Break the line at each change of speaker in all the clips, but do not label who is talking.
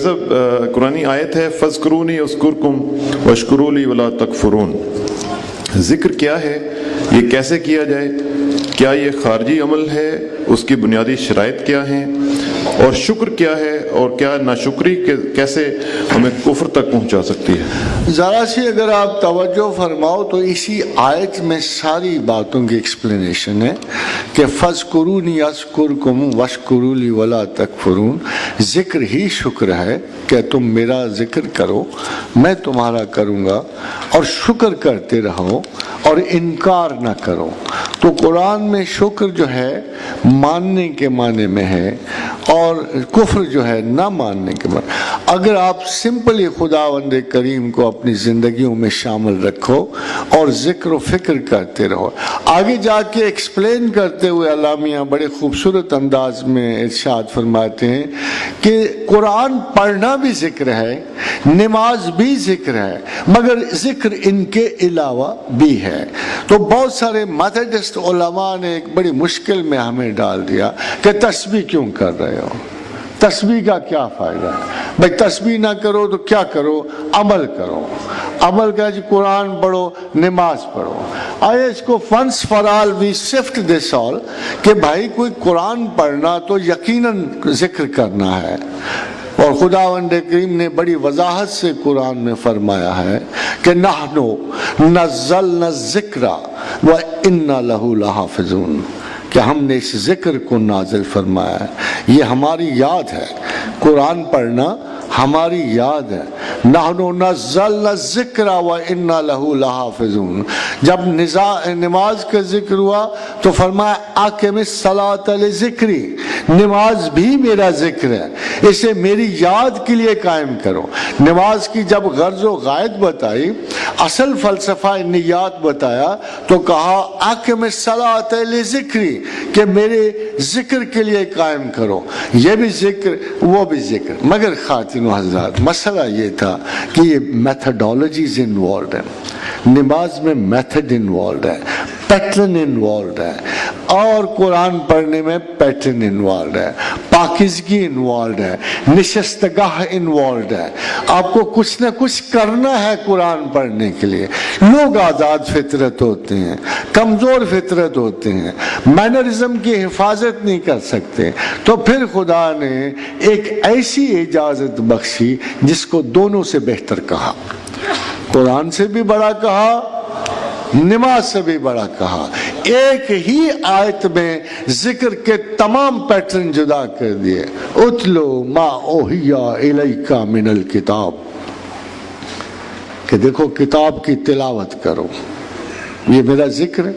صاحب قرآنی آیت ہے فذکرونی اذکرکم واشکرولی ولا تکفرون. ذکر کیا ہے، یہ کیسے کیا جائے، کیا یہ خارجی عمل ہے، اس کی بنیادی شرائط کیا ہیں، اور شکر کیا ہے، اور کیا ناشکری کیسے ہمیں کفر تک پہنچا سکتی ہے؟
ذرا سی اگر آپ توجہ فرماؤ تو اسی آیت میں ساری باتوں کی ایکسپلینیشن ہے کہ فذکرونی اذکرکم واشکرولی ولا تکفرون. ذکر ہی شکر ہے کہ تم میرا ذکر کرو، میں تمہارا کروں گا، اور شکر کرتے رہو اور انکار نہ کرو. تو قرآن میں شکر جو ہے ماننے کے معنی میں ہے، اور کفر جو ہے نہ ماننے کے معنی. اگر آپ سمپلی خداوند کریم کو اپنی زندگیوں میں شامل رکھو اور ذکر و فکر کرتے رہو. آگے جا کے ایکسپلین کرتے ہوئے علامہ بڑے خوبصورت انداز میں ارشاد فرماتے ہیں کہ قرآن پڑھنا بھی ذکر ہے، نماز بھی ذکر ہے، مگر ذکر ان کے علاوہ بھی ہے. تو بہت سارے میتھڈسٹ علماء نے ایک بڑی مشکل میں ہمیں ڈال دیا کہ تسبیح کیوں کر رہے ہو، تسبیح کا کیا فائدہ ہے؟ بھائی تسبیح نہ کرو تو کیا کرو؟ عمل کرو. عمل کا جی قرآن پڑھو، نماز پڑھو. آئے اس کو once for all we shift this all کہ بھائی کوئی قرآن پڑھنا تو یقیناً ذکر کرنا ہے. اور خداوند کریم نے بڑی وضاحت سے قرآن میں فرمایا ہے کہ نحنو نزلنا الذکر وَإِنَّا لَهُ لَحَافِظُونَ، کہ ہم نے اس ذکر کو نازل فرمایا ہے، یہ ہماری یاد ہے. قرآن پڑھنا ہماری یاد ہے. نحنو نزلنا الذکر وَإِنَّا لَهُ لَحَافِظُونَ. جب نماز کا ذکر ہوا تو فرمایا اقم الصلاۃ لذکری، نماز بھی میرا ذکر ہے، اسے میری یاد کے لیے قائم کرو. نماز کی جب غرض و غائد بتائی، اصل فلسفہ نیات بتایا، تو کہا اقم الصلاۃ لذکری، کہ میرے ذکر کے لیے قائم کرو. یہ بھی ذکر وہ بھی ذکر. مگر خواتین و حضرات، مسئلہ یہ تھا کہ یہ میتھڈالوجیز انوالوڈ ہیں، نماز میں میتھڈ انوالوڈ ہے، پیٹرن انوالوڈ ہے، اور قرآن پڑھنے میں پیٹرن انوالوڈ ہے، پاکیزگی انوالوڈ ہے، نشستگاہ انوالوڈ ہے. آپ کو کچھ نہ کچھ کرنا ہے قرآن پڑھنے کے لیے. لوگ آزاد فطرت ہوتے ہیں، کمزور فطرت ہوتے ہیں، مینرزم کی حفاظت نہیں کر سکتے. تو پھر خدا نے ایک ایسی اجازت بخشی جس کو دونوں سے بہتر کہا، قرآن سے بھی بڑا کہا، نماز سے بھی بڑا کہا. ایک ہی آیت میں ذکر کے تمام پیٹرن جدا کر دیے. اتلو ما اوحی الیک من الکتاب، کہ دیکھو کتاب کی تلاوت کرو، یہ میرا ذکر ہے.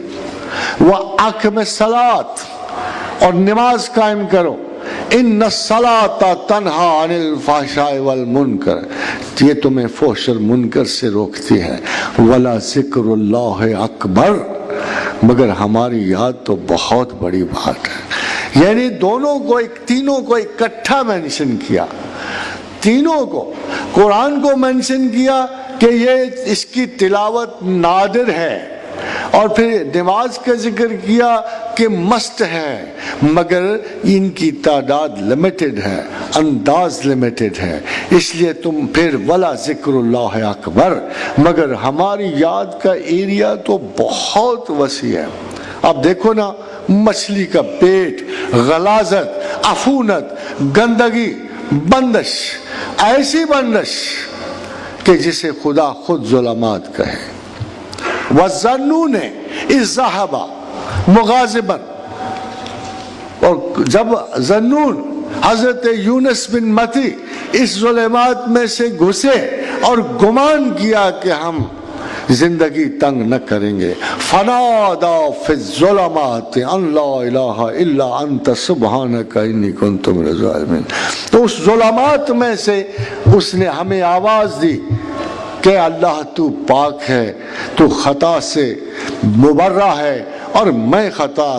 وَأَقِمِ الصَّلَاةَ، اور نماز قائم کرو. ان الصلاۃ تنہا عن الفحشاء والمنکر، یہ تمہیں فحش اور منکر سے روکتی ہے. ولا ذکر اللہ اکبر، مگر ہماری یاد تو بہت بڑی بات ہے. یعنی تینوں کو اکٹھا مینشن کیا. تینوں کو، قرآن کو مینشن کیا کہ یہ اس کی تلاوت نادر ہے، اور پھر نماز کا ذکر کیا کہ مست ہے، مگر ان کی تعداد لمیٹڈ ہے، انداز لمیٹڈ ہے. اس لیے تم پھر ولا ذکر اللہ اکبر، مگر ہماری یاد کا ایریا تو بہت وسیع ہے. اب دیکھو نا، مچھلی کا پیٹ، غلاظت، عفونت، گندگی، بندش، ایسی بندش کہ جسے خدا خود ظلمات کہے. وَالظَّنُّونَ إِذْ ذَهَبَ مُغَاضِبًا، اور جب ذنون حضرت یونس بن متی اس ظلمات میں سے گھسے اور گمان کیا کہ ہم زندگی تنگ نہ کریں گے، فَنَادَى فِي الظُّلُمَاتِ أَن لَا إِلَٰهَ إِلَّا أَنْتَ سُبْحَانَكَ إِنِّي كُنتُ مِنَ الظَّالِمِينَ. تو اس ظلمات میں سے اس نے ہمیں آواز دی کہ اللہ تو پاک ہے، تو خطا سے مبرہ ہے، اور میں خطا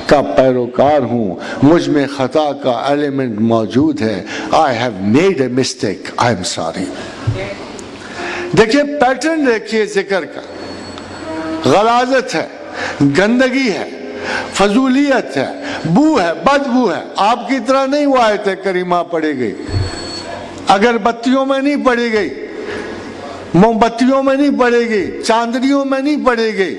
کا پیروکار ہوں، مجھ میں خطا کا ایلیمنٹ موجود ہے. I have made a mistake, I am sorry. دیکھیے پیٹرن، دیکھیے ذکر کا، غلاظت ہے، گندگی ہے، فضولیت ہے، بو ہے، بدبو ہے. آپ کی طرح نہیں وہ آیت کریمہ پڑھی گئی. اگر بتیوں میں نہیں پڑے گی، موم بتیوں میں نہیں پڑے گی، چاندنیوں میں نہیں پڑے گی،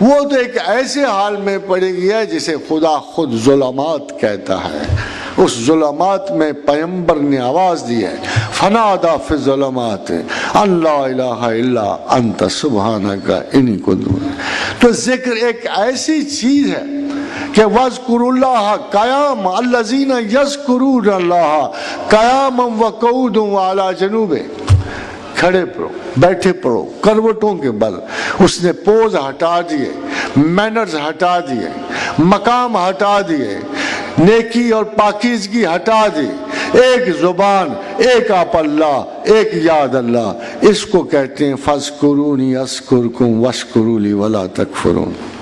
وہ تو ایک ایسے حال میں پڑے گی ہے جسے خدا خود ظلمات کہتا ہے۔ اس ظلمات میں پیغمبر نے آواز دی ہے، فنادا فی الظلمات ان لا الہ الا انت سبحانک انی کنت من الظالمین۔ تو ذکر ایک ایسی چیز ہے کہ وَاذْكُرُوا اللَّهَ قِيَامًا الَّذِينَ يَذْكُرُونَ اللَّهَ قِيَامًا وَقُعُودًا وَعَلَى جُنُوبِهِمْ۔ کھڑے پڑھو، بیٹھے پڑھو، کروٹوں کے بل۔ اس نے پوز ہٹا دیے، مینرز ہٹا دیے، مقام ہٹا دیے، نیکی اور پاکیزگی ہٹا دی، ایک زبان، ایک آپ اللہ، ایک یاد اللہ۔ اس کو کہتے ہیں فَاذْكُرُونِي أَذْكُرْكُمْ وَاشْكُرُوا لِي وَلَا تَكْفُرُونَ۔